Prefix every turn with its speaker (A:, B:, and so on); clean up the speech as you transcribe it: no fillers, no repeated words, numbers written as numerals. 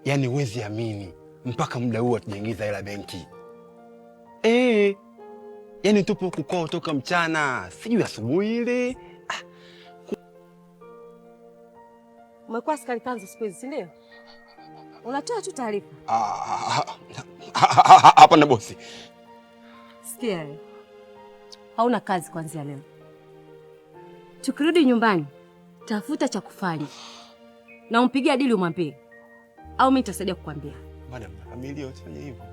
A: Yaani huwezi amini, mpaka muda huu hatujaingiza hela benki. Yaani tupo huku toka mchana, sijui asubuhi ile.
B: Umekuwa askari kanzu siku hizi, si ndio? Unatoa tu taarifa.
A: Hapana bosi.
B: Sikia, hauna kazi kuanzia leo. Tukirudi nyumbani, tafuta cha kufanya na umpigie dili umwambie, au mimi nitasaidia kukwambia.
A: Madam, familia usifanye hivyo.